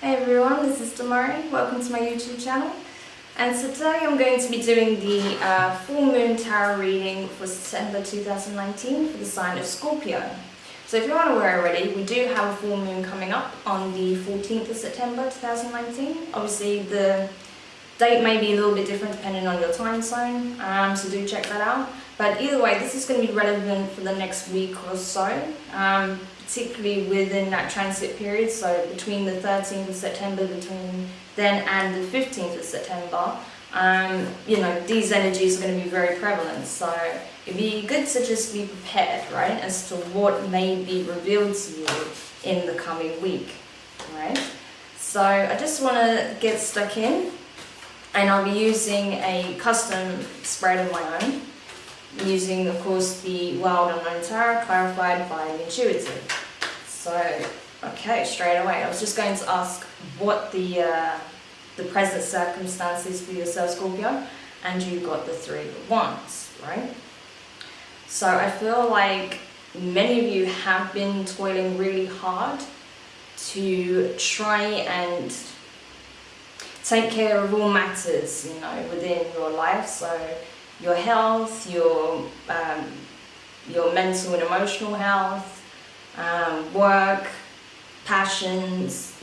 Hey everyone, this is Demari. Welcome to my YouTube channel. And so today I'm going to be doing the full moon tarot reading for September 2019 for the sign of Scorpio. So if you aren't aware already, we do have a full moon coming up on the 14th of September 2019. Obviously the date may be a little bit different depending on your time zone, so do check that out. But either way, this is going to be relevant for the next week or so, particularly within that transit period, so between the 13th of September, between then and the 15th of September, these energies are going to be very prevalent. So it'd be good to just be prepared, right, as to what may be revealed to you in the coming week, right? So I just want to get stuck in, and I'll be using a custom spread of my own, using, of course, the Wild Unknown Tarot clarified by the Intuitive. So, okay, straight away, I was just going to ask what the present circumstances for yourself, Scorpio, and you got the Three of Wands, right? So I feel like many of you have been toiling really hard to try and take care of all matters, within your life. So your health, your mental and emotional health, work, passions,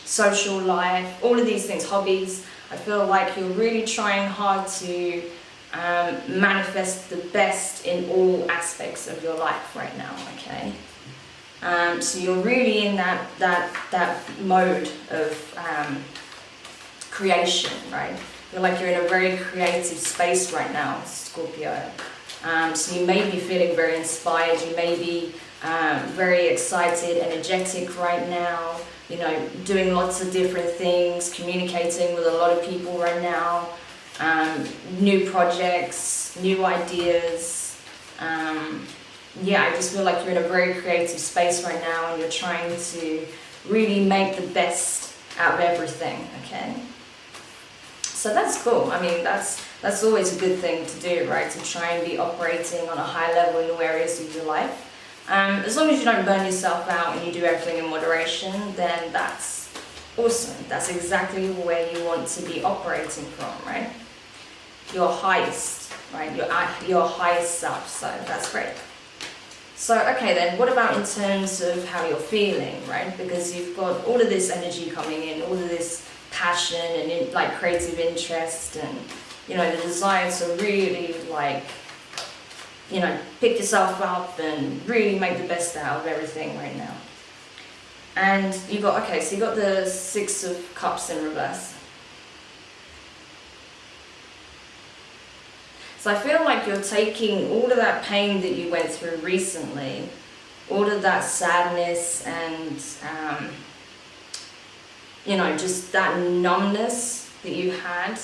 social life, all of these things, hobbies. I feel like you're really trying hard to manifest the best in all aspects of your life right now, okay? So you're really in that mode of creation, right? Feel like you're in a very creative space right now, Scorpio. So you may be feeling very inspired, you may be very excited, energetic right now, doing lots of different things, communicating with a lot of people right now, new projects, new ideas. I just feel like you're in a very creative space right now, and you're trying to really make the best out of everything, okay? So that's cool. I mean, that's always a good thing to do, right? To try and be operating on a high level in all areas of your life. As long as you don't burn yourself out and you do everything in moderation, then that's awesome. That's exactly where you want to be operating from, right? Your highest, right? Your highest self. So that's great. So, okay then, what about in terms of how you're feeling, right? Because you've got all of this energy coming in, all of this passion and creative interest, and the desire to really pick yourself up and really make the best out of everything right now. And you got the Six of Cups in reverse. So I feel like you're taking all of that pain that you went through recently, all of that sadness and just that numbness that you had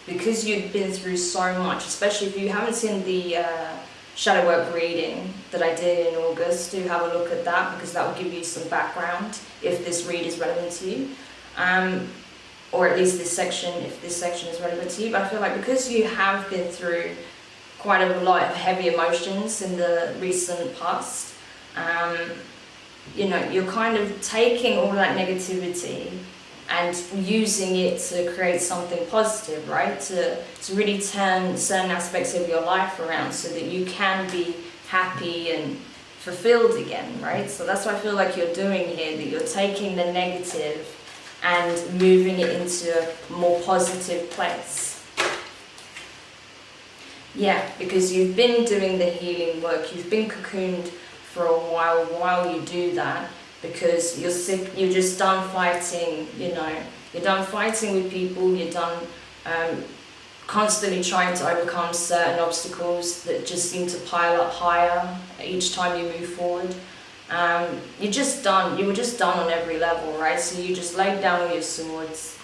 because you'd been through so much. Especially if you haven't seen the shadow work reading that I did in August, do have a look at that, because that will give you some background if this read is relevant to you, or at least this section, if this section is relevant to you. But I feel like because you have been through quite a lot of heavy emotions in the recent past, you're kind of taking all that negativity and using it to create something positive, right? To really turn certain aspects of your life around so that you can be happy and fulfilled again, right? So that's what I feel like you're doing here, that you're taking the negative and moving it into a more positive place. Yeah, because you've been doing the healing work, you've been cocooned for a while you do that, because you're sick, you're just done fighting, you're done fighting with people, you're done constantly trying to overcome certain obstacles that just seem to pile up higher each time you move forward. You were just done on every level, right? So you just laid down all your swords,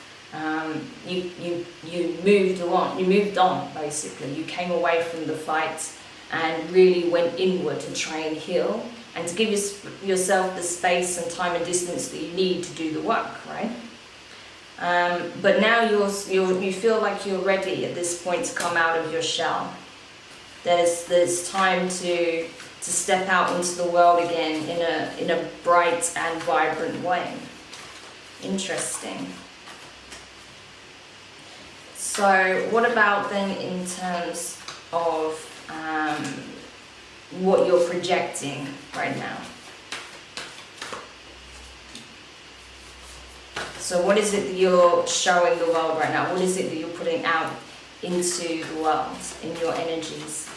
you moved on basically. You came away from the fight and really went inward to try and heal, and to give yourself the space and time and distance that you need to do the work, right? But now you feel like you're ready at this point to come out of your shell. There's time to step out into the world again in a bright and vibrant way. Interesting. So what about then in terms of what you're projecting right now? So what is it that you're showing the world right now? What is it that you're putting out into the world in your energies?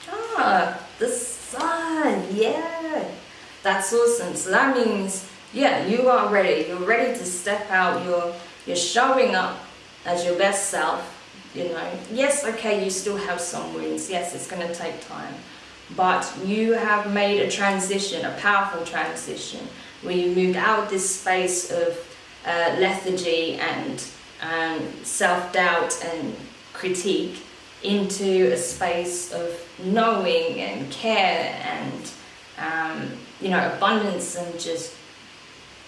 Ah, the sun, yeah. That's awesome. So that means, yeah, you are ready. You're ready to step out. You're showing up as your best self, you know. Yes, okay, you still have some wounds. Yes, it's going to take time. But you have made a transition, a powerful transition, where you moved out this space of lethargy and self-doubt and critique into a space of knowing and care and you know, abundance and just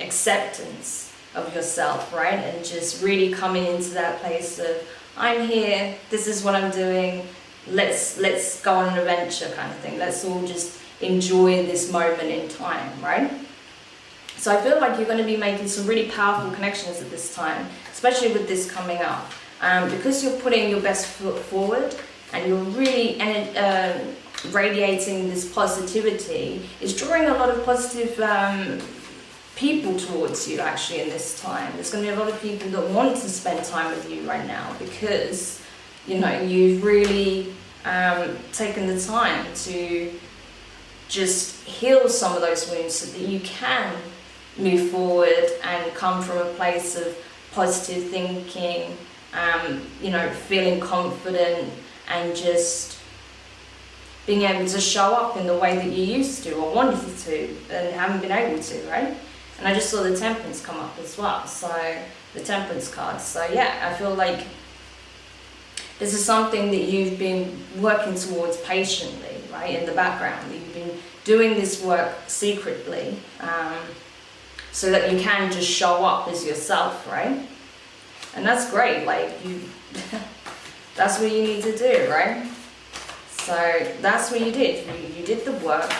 acceptance of yourself, right? And just really coming into that place of, I'm here, this is what I'm doing, let's go on an adventure kind of thing. Let's all just enjoy this moment in time, right? So I feel like you're going to be making some really powerful connections at this time, especially with this coming up. Because you're putting your best foot forward and you're really radiating this positivity, it's drawing a lot of positive people towards you actually in this time. There's going to be a lot of people that want to spend time with you right now because, you know, you've really taken the time to just heal some of those wounds so that you can move forward and come from a place of positive thinking, you know, feeling confident and just being able to show up in the way that you used to or wanted to and haven't been able to, right? And I just saw the Temperance come up as well, so the Temperance card. So yeah, I feel like this is something that you've been working towards patiently, right, in the background. You've been doing this work secretly so that you can just show up as yourself, right? And that's great, like you, that's what you need to do, right? So that's what you did. You did the work,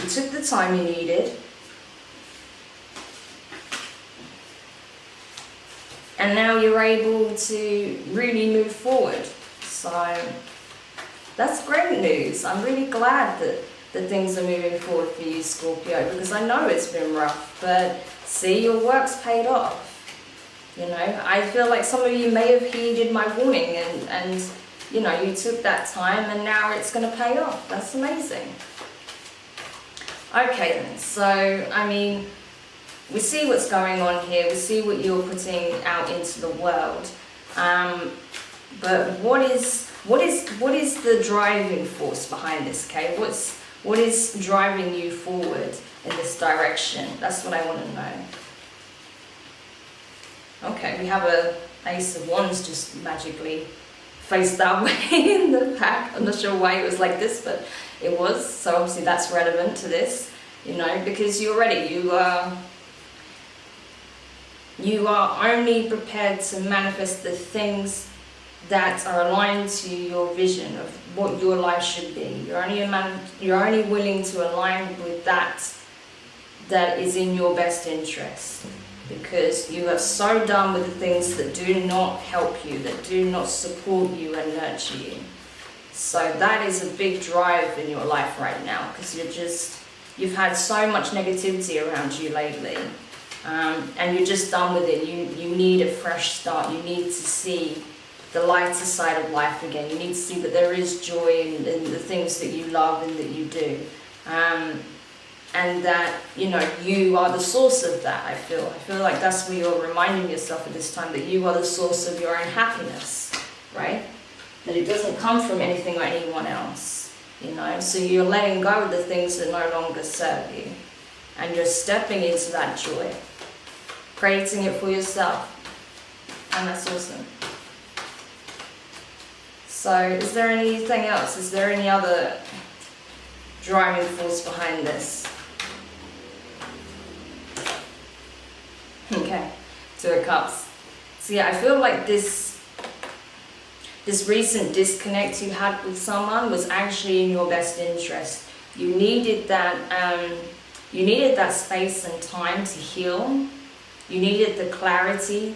you took the time you needed, and now you're able to really move forward. So that's great news. I'm really glad that things are moving forward for you, Scorpio, because I know it's been rough, but see, your work's paid off. You know, I feel like some of you may have heeded my warning and you know, you took that time and now it's going to pay off. That's amazing. Okay then, so I mean, we see what's going on here, we see what you're putting out into the world, but what is the driving force behind this, okay? What is driving you forward in this direction? That's what I want to know. Okay, we have a Ace of Wands just magically faced that way in the pack. I'm not sure why it was like this, but it was. So obviously that's relevant to this, you know, because you're ready. You are only prepared to manifest the things that are aligned to your vision of what your life should be. You're only willing to align with that is in your best interest, because you are so done with the things that do not help you, that do not support you and nurture you. So that is a big drive in your life right now, because you've had so much negativity around you lately. And you're just done with it. You need a fresh start. You need to see the lighter side of life again. You need to see that there is joy in the things that you love and that you do. And that, you know, you are the source of that, I feel like that's where you're reminding yourself at this time, that you are the source of your own happiness, right? That it doesn't come from anything or anyone else, you know? So you're letting go of the things that no longer serve you. And you're stepping into that joy, creating it for yourself. And that's awesome. So is there anything else? Is there any other driving force behind this? Okay, Two of Cups. So yeah, I feel like this recent disconnect you had with someone was actually in your best interest. You needed that You needed that space and time to heal. You needed the clarity,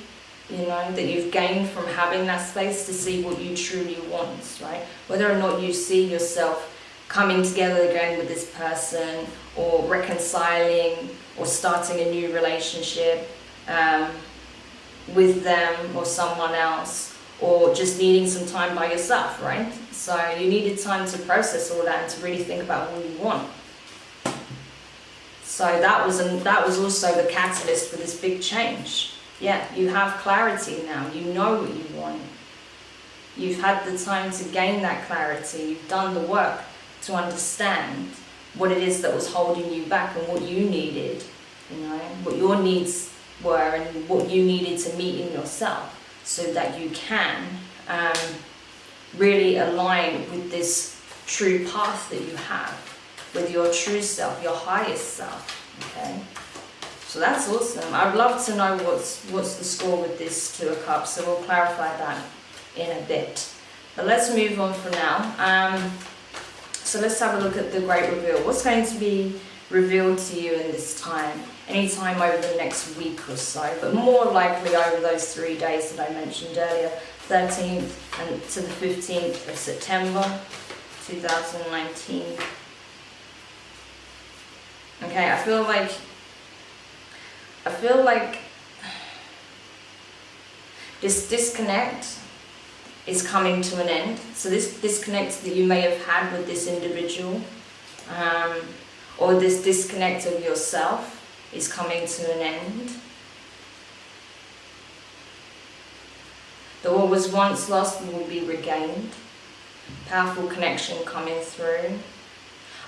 you know, that you've gained from having that space to see what you truly want, right? Whether or not you see yourself coming together again with this person, or reconciling, or starting a new relationship with them or someone else, or just needing some time by yourself, right? So you needed time to process all that and to really think about what you want. So that was also the catalyst for this big change. Yeah, you have clarity now. You know what you want. You've had the time to gain that clarity. You've done the work to understand what it is that was holding you back and what you needed, you know, what your needs were and what you needed to meet in yourself, so that you can really align with this true path that you have, with your true self, your highest self, okay? So that's awesome. I'd love to know what's the score with this Two of Cups, so we'll clarify that in a bit. But let's move on for now. So let's have a look at the Great Reveal. What's going to be revealed to you in this time? Anytime over the next week or so, but more likely over those 3 days that I mentioned earlier, 13th and to the 15th of September 2019. Okay, I feel like this disconnect is coming to an end. So this disconnect that you may have had with this individual, or this disconnect of yourself, is coming to an end. That what was once lost will be regained. Powerful connection coming through.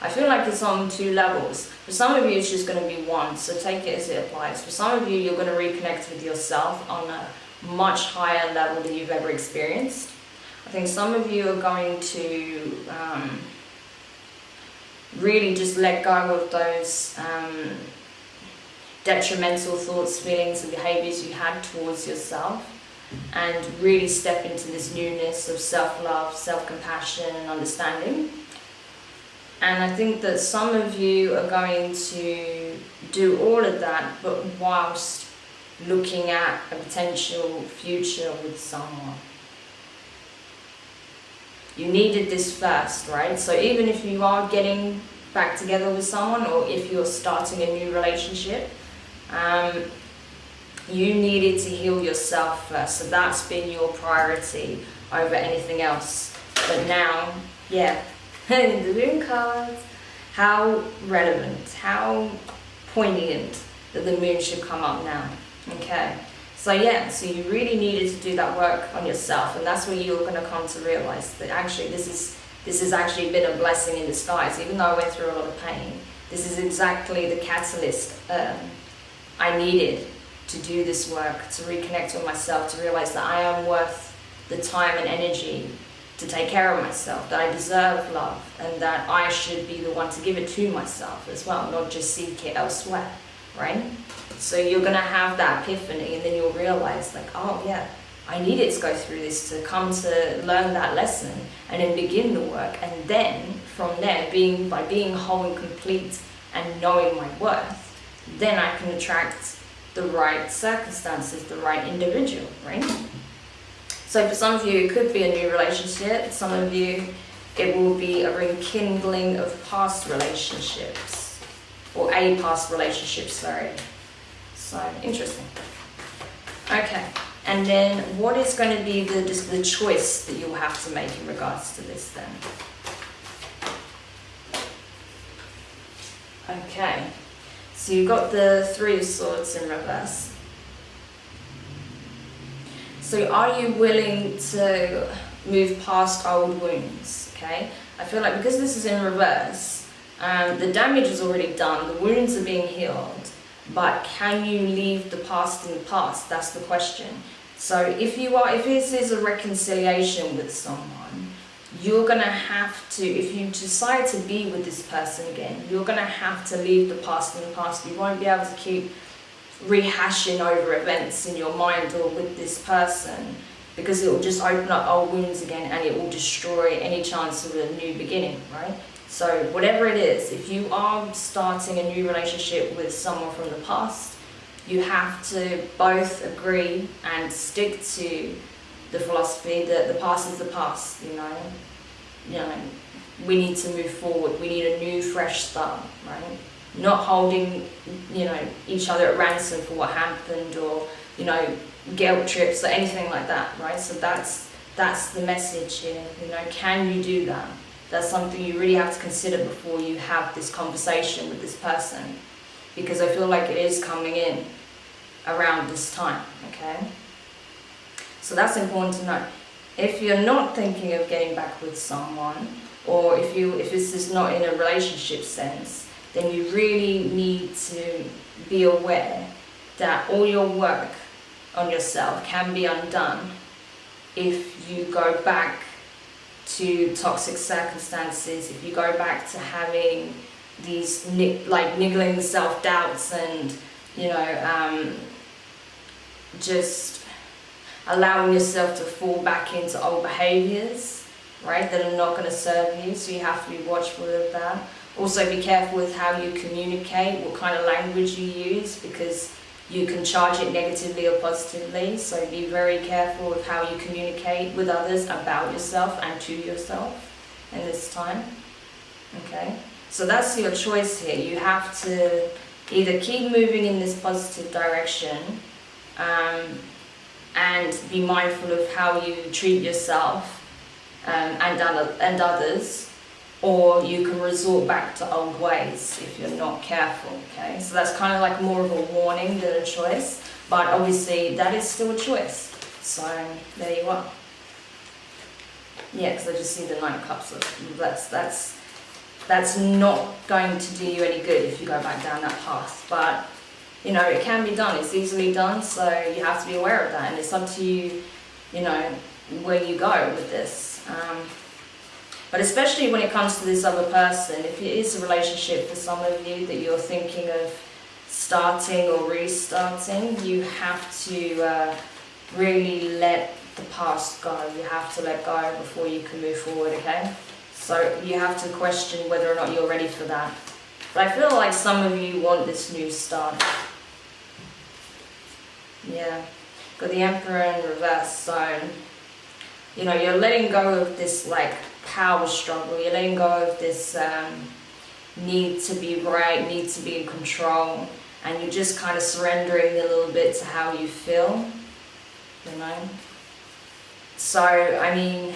I feel like it's on 2 levels. For some of you, it's just going to be one, so take it as it applies. For some of you, you're going to reconnect with yourself on a much higher level than you've ever experienced. I think some of you are going to really just let go of those detrimental thoughts, feelings and behaviors you had towards yourself, and really step into this newness of self-love, self-compassion and understanding. And I think that some of you are going to do all of that, but whilst looking at a potential future with someone. You needed this first, right? So even if you are getting back together with someone, or if you're starting a new relationship, you needed to heal yourself first. So that's been your priority over anything else. But now, yeah, in the moon cards, how relevant, how poignant that the moon should come up now. Okay, so yeah, so you really needed to do that work on yourself, and that's where you're going to come to realize that actually this has actually been a blessing in disguise. Even though I went through a lot of pain, this is exactly the catalyst I needed to do this work, to reconnect with myself, to realize that I am worth the time and energy to take care of myself, that I deserve love, and that I should be the one to give it to myself as well, not just seek it elsewhere, right? So you're going to have that epiphany, and then you'll realize, like, oh yeah, I needed to go through this to come to learn that lesson and then begin the work. And then from there, by being whole and complete and knowing my worth, then I can attract the right circumstances, the right individual, right? So for some of you, it could be a new relationship. Some of you, it will be a rekindling of past relationships, or a past relationship, sorry. So, interesting. Okay, and then what is going to be the choice that you'll have to make in regards to this then? Okay, so you've got the Three of Swords in reverse. So are you willing to move past old wounds, okay? I feel like because this is in reverse, the damage is already done, the wounds are being healed, but can you leave the past in the past? That's the question. So if this is a reconciliation with someone, you're gonna have to, if you decide to be with this person again, you're gonna have to leave the past in the past. You won't be able to keep rehashing over events in your mind or with this person, because it will just open up old wounds again and it will destroy any chance of a new beginning, right? So whatever it is, if you are starting a new relationship with someone from the past, you have to both agree and stick to the philosophy that the past is the past, you know. We need to move forward. We need a new, fresh start, right? Not holding, each other at ransom for what happened, or, guilt trips or anything like that, right? So that's the message here. Can you do that? That's something you really have to consider before you have this conversation with this person, because I feel like it is coming in around this time, okay? So that's important to know. If you're not thinking of getting back with someone, or if this is not in a relationship sense, then you really need to be aware that all your work on yourself can be undone if you go back to toxic circumstances, if you go back to having these niggling self-doubts and just allowing yourself to fall back into old behaviors, right, that are not going to serve you. So you have to be watchful of that. Also be careful with how you communicate, what kind of language you use, because you can charge it negatively or positively. So be very careful with how you communicate with others about yourself and to yourself in this time. Okay, so that's your choice here. You have to either keep moving in this positive direction and be mindful of how you treat yourself and others, or you can resort back to old ways if you're not careful, okay? So that's kind of like more of a warning than a choice, but obviously that is still a choice. So there you are. Yeah, because I just see the 9 of Cups. That's not going to do you any good if you go back down that path, but it can be done. It's easily done, so you have to be aware of that, and it's up to you, where you go with this. But especially when it comes to this other person, if it is a relationship for some of you that you're thinking of starting or restarting, you have to really let the past go. You have to let go before you can move forward, okay? So you have to question whether or not you're ready for that. But I feel like some of you want this new start. Yeah, got the Emperor in reverse, so you're letting go of this power struggle. You're letting go of this need to be right, need to be in control, and you're just kind of surrendering a little bit to how you feel, So, I mean,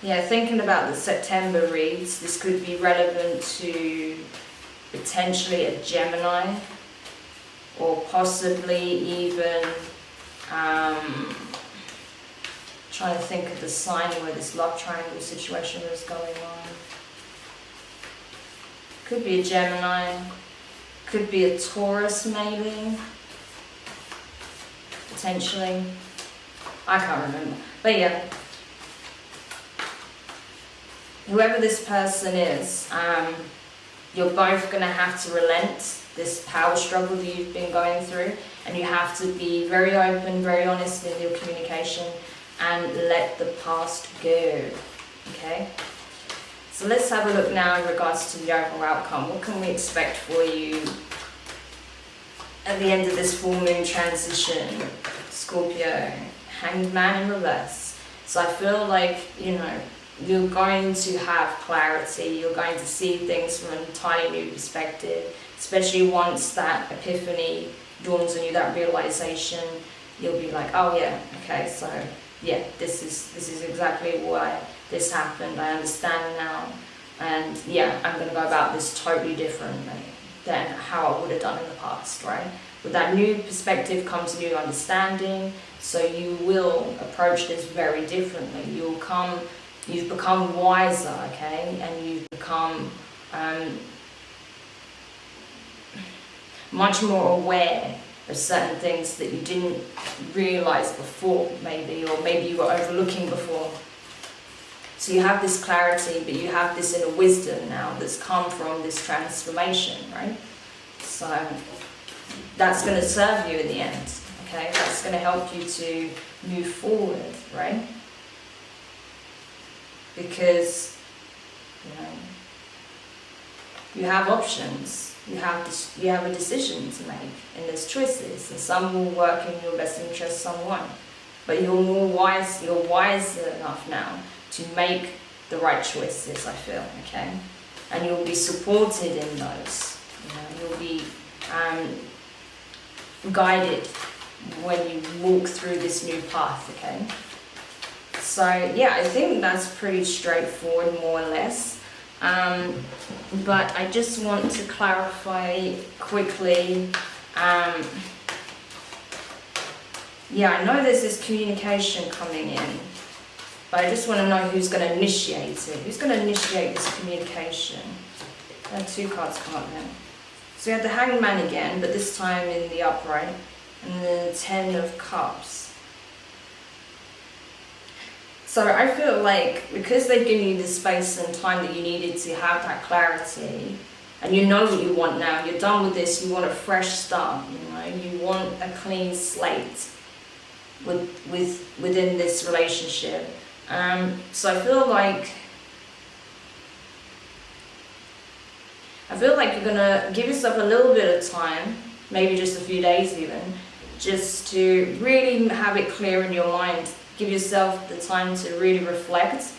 yeah, thinking about the September reads, this could be relevant to potentially a Gemini, or possibly even trying to think of the sign where this love triangle situation is going on. Could be a Gemini, could be a Taurus maybe, potentially. I can't remember. But yeah, whoever this person is, you're both going to have to relent this power struggle that you've been going through, and you have to be very open, very honest in your communication, and let the past go, okay? So let's have a look now in regards to the overall outcome. What can we expect for you at the end of this full moon transition, Scorpio? Hanged Man in reverse. So I feel like, you're going to have clarity. You're going to see things from an entirely new perspective, especially once that epiphany dawns on you, that realization. You'll be like, oh yeah, okay, so yeah, this is exactly why this happened. I understand now, and yeah, I'm going to go about this totally differently than how I would have done in the past, right? With that new perspective comes new understanding, so you will approach this very differently. You've become wiser, okay, and you've become much more aware of certain things that you didn't realize before, maybe, or maybe you were overlooking before. So you have this clarity, but you have this inner wisdom now that's come from this transformation, right? So that's going to serve you in the end, okay? That's going to help you to move forward, right? because you have options, you have a decision to make, and there's choices, and some will work in your best interest, some won't. But you're wiser enough now to make the right choices, I feel, okay? And you'll be supported in those. You'll be guided when you walk through this new path, okay? So yeah, I think that's pretty straightforward, more or less. But I just want to clarify quickly. Yeah, I know there's this communication coming in, but I just want to know who's going to initiate it. Who's going to initiate this communication? There are 2 cards come up now. So we have the Hangman again, but this time in the upright, and the 10 of Cups. So I feel like because they've given you the space and time that you needed to have that clarity, and you know what you want now, you're done with this, you want a fresh start, you want a clean slate within this relationship. So I feel like you're gonna give yourself a little bit of time, maybe just a few days even, just to really have it clear in your mind. Give yourself the time to really reflect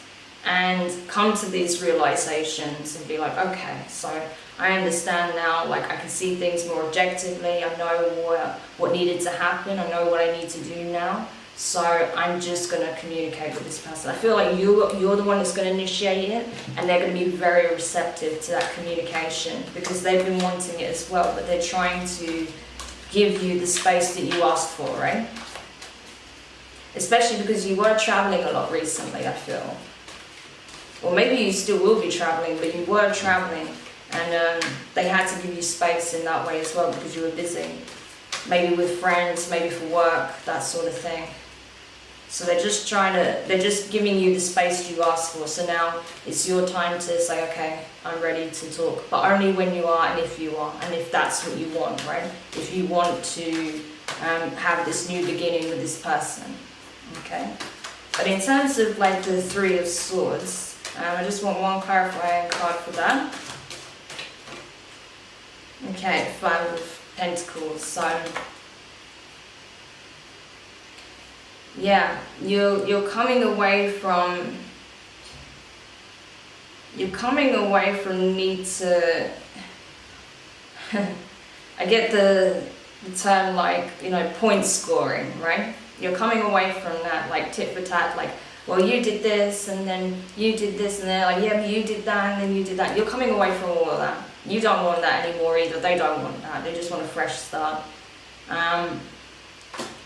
and come to these realizations and be like, okay, so I understand now, like I can see things more objectively, I know what needed to happen, I know what I need to do now, so I'm just going to communicate with this person. I feel like you're the one that's going to initiate it, and they're going to be very receptive to that communication because they've been wanting it as well, but they're trying to give you the space that you asked for, right? Especially because you were traveling a lot recently, I feel. Or maybe you still will be traveling, but you were traveling, and they had to give you space in that way as well because you were busy. Maybe with friends, maybe for work, that sort of thing. So they're just giving you the space you asked for. So now it's your time to say, okay, I'm ready to talk. But only when you are and if you are, and if that's what you want, right? If you want to have this new beginning with this person, okay? But in terms of like the 3 of Swords, I just want one clarifying card for that. Okay, 5 of Pentacles. So yeah, you're coming away from need to I get the term like, point scoring, right? You're coming away from that, like tit for tat, like, well, you did this and then you did this, and they're like, yeah, but you did that and then you did that. You're coming away from all of that. You don't want that anymore either. They don't want that. They just want a fresh start.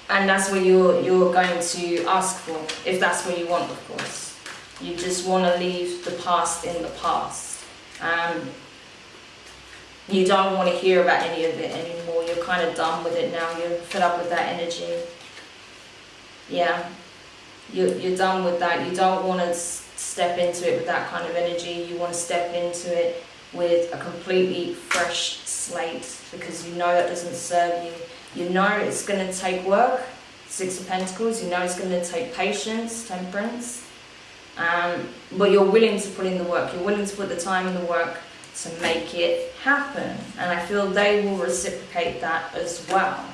And that's what you're going to ask for, if that's what you want, of course. You just want to leave the past in the past. You don't want to hear about any of it anymore. You're kind of done with it now. You're fed up with that energy. Yeah, you're done with that. You don't want to step into it with that kind of energy. You want to step into it with a completely fresh slate because you know that doesn't serve you. You know it's going to take work, 6 of Pentacles. You know it's going to take patience, Temperance. But you're willing to put in the work. You're willing to put the time in the work to make it happen. And I feel they will reciprocate that as well.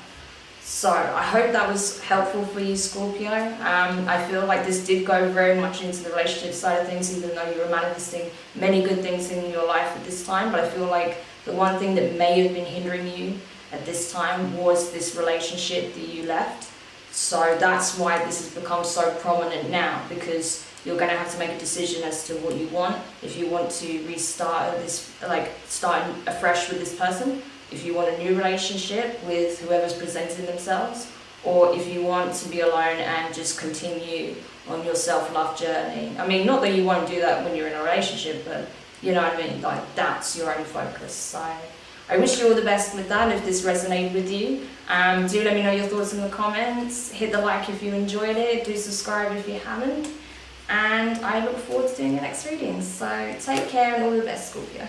So I hope that was helpful for you, Scorpio. I feel like this did go very much into the relationship side of things, even though you were manifesting many good things in your life at this time. But I feel like the one thing that may have been hindering you at this time was this relationship that you left. So that's why this has become so prominent now, because you're going to have to make a decision as to what you want. If you want to restart this, like start afresh with this person, if you want a new relationship with whoever's presenting themselves, or if you want to be alone and just continue on your self-love journey. I mean, not that you won't do that when you're in a relationship, but you know what I mean, like that's your only focus. So I wish you all the best with that if this resonated with you. Do let me know your thoughts in the comments. Hit the like if you enjoyed it. Do subscribe if you haven't. And I look forward to doing your next readings. So take care and all the best, Scorpio.